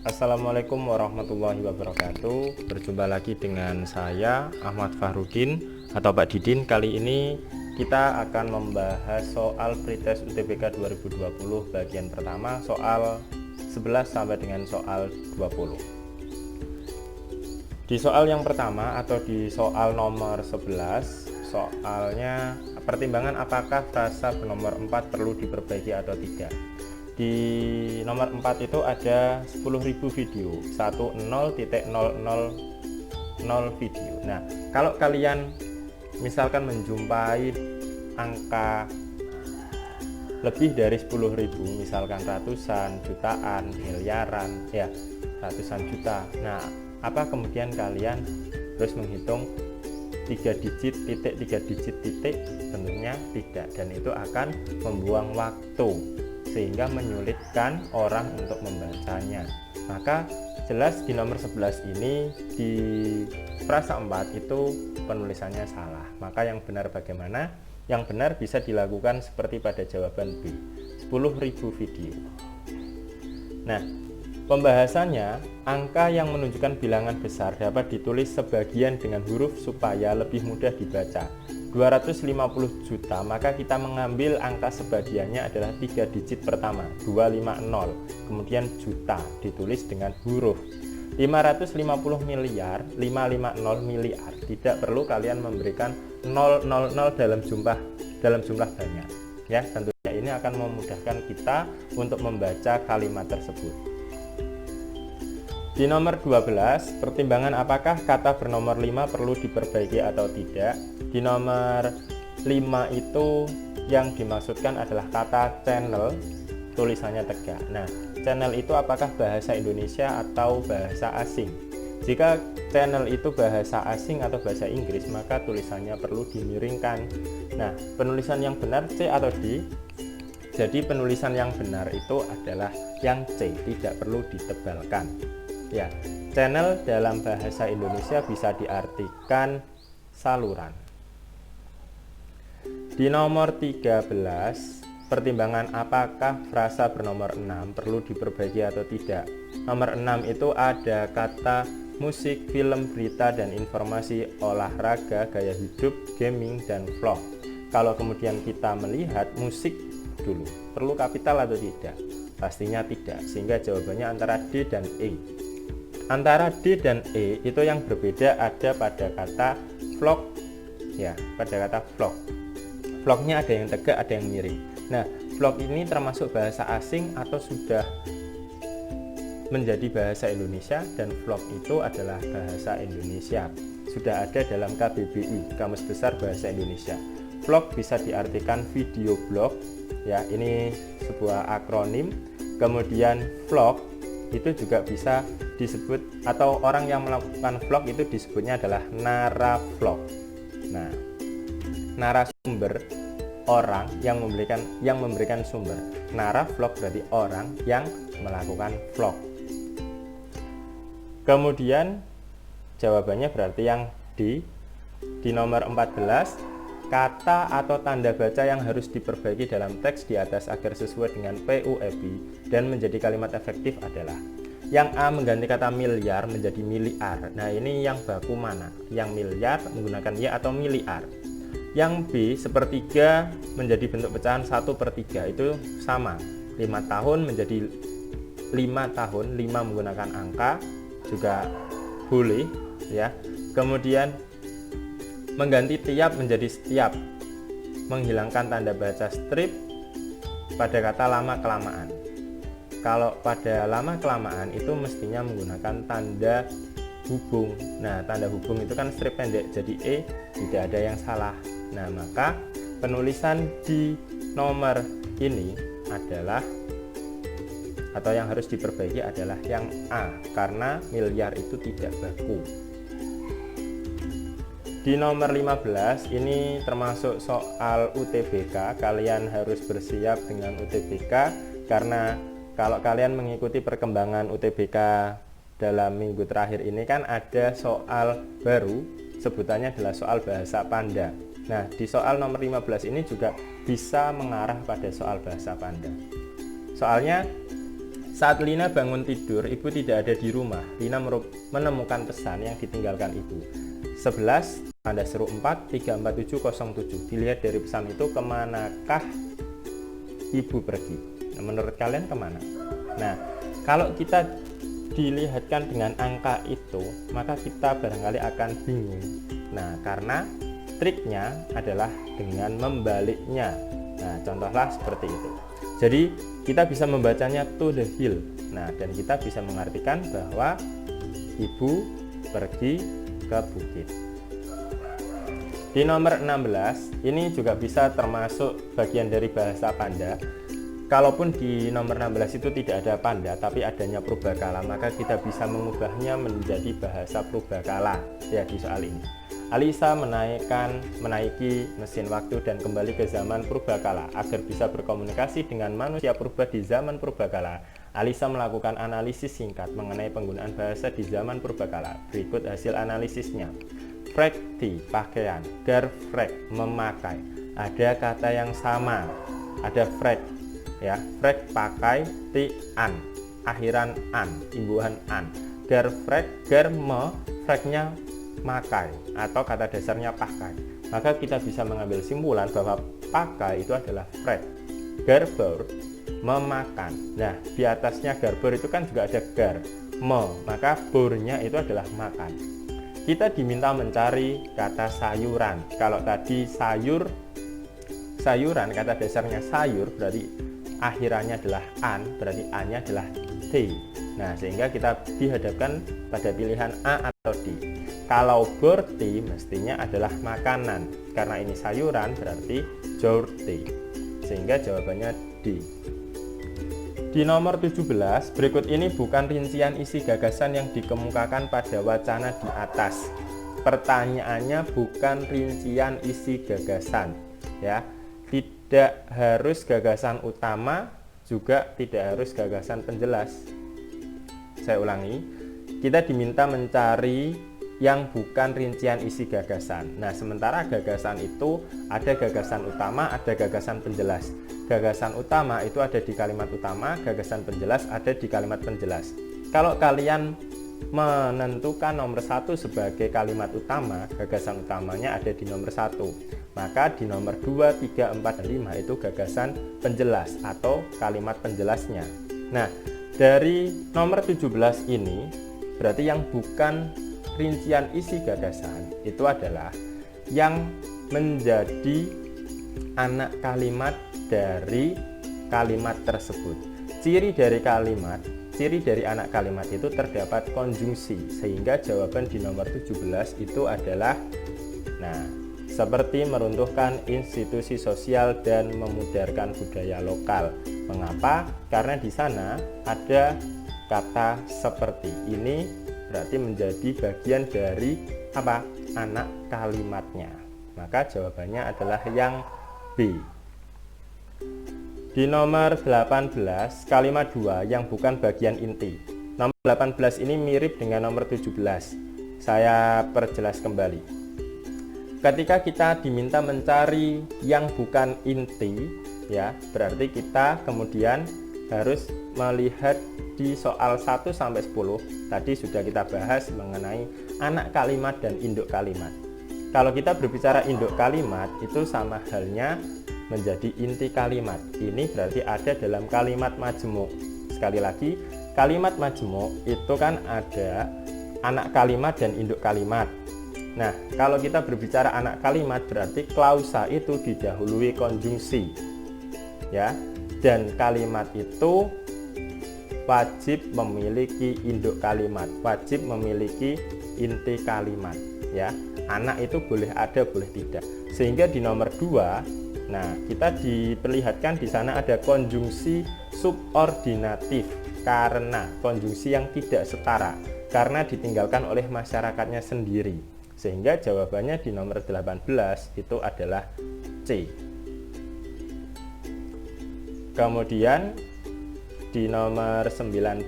Assalamualaikum warahmatullahi wabarakatuh. Berjumpa lagi dengan saya Ahmad Fahrudin atau Pak Didin. Kali ini kita akan membahas soal pretest UTBK 2020 bagian pertama, soal 11 sampai dengan soal 20. Di soal yang pertama atau di soal nomor 11, soalnya pertimbangan apakah frasa bernomor 4 perlu diperbaiki atau tidak. Di nomor 4 itu ada 10.000 video, 10.000 video. Nah, kalau kalian misalkan menjumpai angka lebih dari 10.000, misalkan ratusan, jutaan, miliaran, ya ratusan juta. Nah, apa kemudian kalian terus menghitung 3 digit titik, 3 digit titik? Tentunya tidak, dan itu akan membuang waktu sehingga menyulitkan orang untuk membacanya. Maka jelas di nomor 11 ini di frasa 4 itu penulisannya salah. Maka yang benar bagaimana? Yang benar bisa dilakukan seperti pada jawaban B, 10.000 video. Nah, pembahasannya, angka yang menunjukkan bilangan besar dapat ditulis sebagian dengan huruf supaya lebih mudah dibaca. 250 juta, maka kita mengambil angka sebagiannya adalah 3 digit pertama, 250, kemudian juta ditulis dengan huruf. 550 miliar, 550 miliar, tidak perlu kalian memberikan 000 dalam jumlah banyak, ya. Tentunya ini akan memudahkan kita untuk membaca kalimat tersebut. Di nomor 12, pertimbangan apakah kata bernomor 5 perlu diperbaiki atau tidak. Di nomor 5 itu yang dimaksudkan adalah kata channel, tulisannya tegak. Nah, channel itu apakah bahasa Indonesia atau bahasa asing? Jika channel itu bahasa asing atau bahasa Inggris, maka tulisannya perlu dimiringkan. Nah, penulisan yang benar C atau D? Jadi penulisan yang benar itu adalah yang C, tidak perlu ditebalkan. Ya, channel dalam bahasa Indonesia bisa diartikan saluran. Di nomor 13, pertimbangan apakah frasa bernomor 6 perlu diperbaiki atau tidak. Nomor 6 itu ada kata musik, film, berita, dan informasi, olahraga, gaya hidup, gaming, dan vlog. Kalau kemudian kita melihat musik dulu, perlu kapital atau tidak? Pastinya tidak, sehingga jawabannya antara D dan E. Antara D dan E itu yang berbeda ada pada kata vlog, ya, pada kata vlog. Vlognya ada yang tegak, ada yang miring. Nah, vlog ini termasuk bahasa asing atau sudah menjadi bahasa Indonesia, dan vlog itu adalah bahasa Indonesia. Sudah ada dalam KBBI, Kamus Besar Bahasa Indonesia. Vlog bisa diartikan video blog, ya, ini sebuah akronim. Kemudian vlog itu juga bisa disebut, atau orang yang melakukan vlog itu disebutnya adalah naravlog. Nah, narasumber orang yang memberikan sumber. Naravlog berarti orang yang melakukan vlog. Kemudian jawabannya berarti yang D. Di nomor 14, kata atau tanda baca yang harus diperbaiki dalam teks di atas agar sesuai dengan PUEB dan menjadi kalimat efektif adalah: yang A mengganti kata miliar menjadi miliar. Nah, ini yang baku mana? Yang miliar menggunakan Y atau miliar. Yang B, sepertiga menjadi bentuk pecahan 1/3, itu sama. 5 tahun menjadi 5 tahun, 5 menggunakan angka juga boleh, ya. Kemudian mengganti tiap menjadi setiap, menghilangkan tanda baca strip pada kata lama kelamaan. Kalau pada lama kelamaan itu mestinya menggunakan tanda hubung. Nah, tanda hubung itu kan strip pendek, jadi E, tidak ada yang salah. Nah, maka penulisan di nomor ini adalah, atau yang harus diperbaiki adalah yang A, karena miliar itu tidak baku. Di nomor 15 ini termasuk soal UTBK. Kalian harus bersiap dengan UTBK, karena kalau kalian mengikuti perkembangan UTBK dalam minggu terakhir ini kan ada soal baru, sebutannya adalah soal bahasa Panda. Nah, di soal nomor 15 ini juga bisa mengarah pada soal bahasa Panda. Soalnya Saat Lina bangun tidur, ibu tidak ada di rumah. Lina menemukan pesan yang ditinggalkan ibu. 11, tanda seru 4, 34707. Dilihat dari pesan itu, kemanakah ibu pergi? Nah, menurut kalian kemana? Nah, kalau kita dilihatkan dengan angka itu, maka kita barangkali akan bingung. Nah, karena triknya adalah dengan membaliknya. Nah, contohlah seperti itu. Jadi, kita bisa membacanya to the hill. Nah, dan kita bisa mengartikan bahwa ibu pergi ke bukit. Di nomor 16, ini juga bisa termasuk bagian dari bahasa Panda. Kalaupun di nomor 16 itu tidak ada panda, tapi adanya purbakala, maka kita bisa mengubahnya menjadi bahasa purbakala ya di soal ini. Alisa menaiki mesin waktu dan kembali ke zaman purbakala agar bisa berkomunikasi dengan manusia purba di zaman purbakala. Alisa melakukan analisis singkat mengenai penggunaan bahasa di zaman purbakala. Berikut hasil analisisnya. Frekti, pakaian. Garfrek, memakai. Ada kata yang sama. Ada frek, ya. Frek, pakai. Ti, an. Akhiran an. Imbuhan an. Garfrek, germe. Freknya makai atau kata dasarnya pakai. Maka kita bisa mengambil simpulan bahwa pakai itu adalah frek. Garbor, memakan. Nah, di atasnya garbor itu kan juga ada gar, maka bornya itu adalah makan. Kita diminta mencari kata sayuran. Kalau tadi sayuran kata dasarnya sayur, berarti akhirannya adalah an, berarti a-nya adalah t. Nah, sehingga kita dihadapkan pada pilihan a atau d. Kalau borti mestinya adalah makanan. Karena ini sayuran berarti jorti. Sehingga jawabannya D. Di nomor 17, berikut ini bukan rincian isi gagasan yang dikemukakan pada wacana di atas. Pertanyaannya bukan rincian isi gagasan, ya. Tidak harus gagasan utama, juga tidak harus gagasan penjelas. Saya ulangi, kita diminta mencari yang bukan rincian isi gagasan. Nah, sementara gagasan itu ada gagasan utama, ada gagasan penjelas. Gagasan utama itu ada di kalimat utama, gagasan penjelas ada di kalimat penjelas. Kalau kalian menentukan nomor 1 sebagai kalimat utama, gagasan utamanya ada di nomor 1. Maka di nomor 2, 3, 4, dan 5 itu gagasan penjelas atau kalimat penjelasnya. Nah, dari nomor 17 ini berarti yang bukan rincian isi gagasan itu adalah yang menjadi anak kalimat dari kalimat tersebut. Ciri dari anak kalimat itu terdapat konjungsi, sehingga jawaban di nomor 17 itu adalah seperti meruntuhkan institusi sosial dan memudarkan budaya lokal. Mengapa? Karena di sana ada kata seperti ini, berarti menjadi bagian dari apa? Anak kalimatnya. Maka jawabannya adalah yang B. Di nomor 18, kalimat 2 yang bukan bagian inti. Nomor 18 ini mirip dengan nomor 17. Saya perjelas kembali. Ketika kita diminta mencari yang bukan inti, ya, berarti kita kemudian harus melihat di soal 1 sampai 10 tadi sudah kita bahas mengenai anak kalimat dan induk kalimat. Kalau kita berbicara induk kalimat itu sama halnya menjadi inti kalimat. Ini berarti ada dalam kalimat majemuk. Sekali lagi, kalimat majemuk itu kan ada anak kalimat dan induk kalimat. Nah, kalau kita berbicara anak kalimat berarti klausa itu didahului konjungsi. Ya. Dan kalimat itu wajib memiliki induk kalimat, wajib memiliki inti kalimat, ya. Anak itu boleh ada, boleh tidak. Sehingga di nomor 2, kita diperlihatkan di sana ada konjungsi subordinatif karena konjungsi yang tidak setara, karena ditinggalkan oleh masyarakatnya sendiri. Sehingga jawabannya di nomor 18 itu adalah C. Kemudian di nomor 19,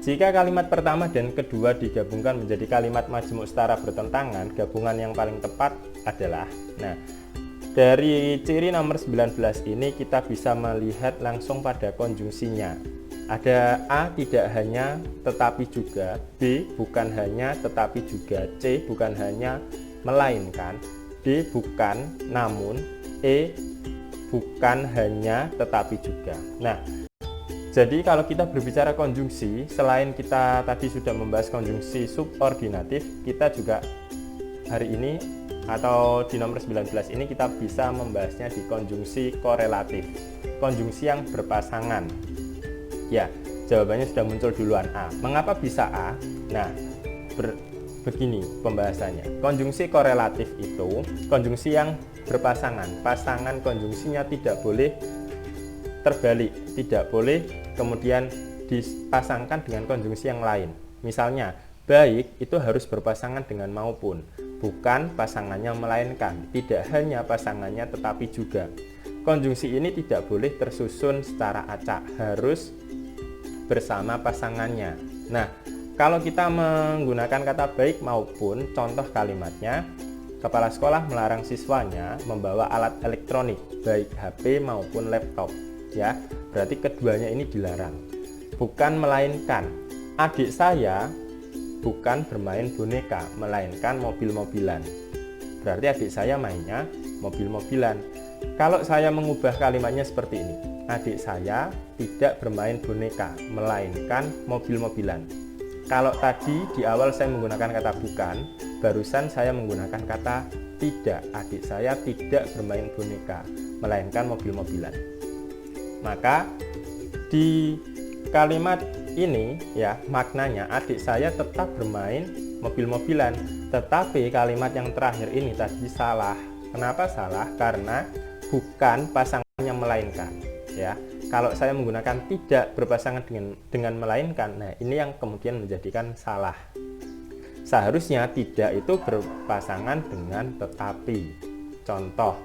jika kalimat pertama dan kedua digabungkan menjadi kalimat majemuk setara bertentangan, gabungan yang paling tepat adalah, dari ciri nomor 19 ini kita bisa melihat langsung pada konjungsinya. Ada A tidak hanya tetapi juga, B bukan hanya tetapi juga, C bukan hanya melainkan, D bukan namun, E bukan hanya tetapi juga. Nah, jadi kalau kita berbicara konjungsi, selain kita tadi sudah membahas konjungsi subordinatif, kita juga hari ini atau di nomor 19 ini kita bisa membahasnya di konjungsi korelatif, konjungsi yang berpasangan. Ya, jawabannya sudah muncul duluan, A. Mengapa bisa A? Nah, begini pembahasannya. Konjungsi korelatif itu konjungsi yang berpasangan. Pasangan konjungsinya tidak boleh terbalik, tidak boleh kemudian dipasangkan dengan konjungsi yang lain. Misalnya, baik itu harus berpasangan dengan maupun, bukan pasangannya melainkan, tidak hanya pasangannya tetapi juga. Konjungsi ini tidak boleh tersusun secara acak, harus bersama pasangannya. Nah, kalau kita menggunakan kata baik maupun, contoh kalimatnya, kepala sekolah melarang siswanya membawa alat elektronik, baik HP maupun laptop. Ya, berarti keduanya ini dilarang. Bukan melainkan, adik saya bukan bermain boneka, melainkan mobil-mobilan. Berarti adik saya mainnya mobil-mobilan. Kalau saya mengubah kalimatnya seperti ini, adik saya tidak bermain boneka, melainkan mobil-mobilan. Kalau tadi di awal saya menggunakan kata bukan, barusan saya menggunakan kata tidak. Adik saya tidak bermain boneka, melainkan mobil-mobilan. Maka di kalimat ini ya maknanya adik saya tetap bermain mobil-mobilan, tetapi kalimat yang terakhir ini tadi salah. Kenapa salah? Karena bukan pasangannya melainkan. Ya, kalau saya menggunakan tidak berpasangan dengan melainkan, nah ini yang kemudian menjadikan salah. Seharusnya tidak itu berpasangan dengan tetapi. Contoh,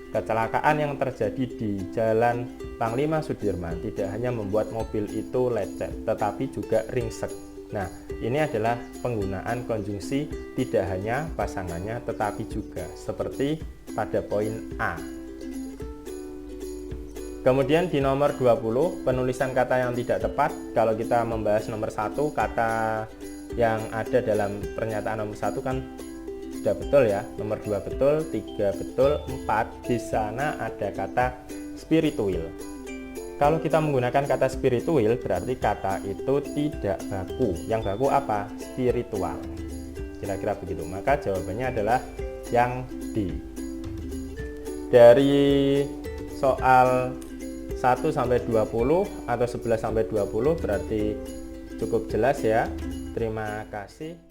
kecelakaan yang terjadi di Jalan Panglima Sudirman tidak hanya membuat mobil itu lecet, tetapi juga ringsek. Nah, ini adalah penggunaan konjungsi tidak hanya pasangannya tetapi juga, seperti pada poin A. Kemudian di nomor 20, penulisan kata yang tidak tepat. Kalau kita membahas nomor 1, kata yang ada dalam pernyataan nomor 1 kan sudah betul ya. Nomor 2 betul, 3 betul, 4 di sana ada kata spiritual. Kalau kita menggunakan kata spiritual berarti kata itu tidak baku. Yang baku apa? Spiritual. Kira-kira begitu. Maka jawabannya adalah yang D. Dari soal 1 sampai 20 atau 11 sampai 20 berarti cukup jelas ya. Terima kasih.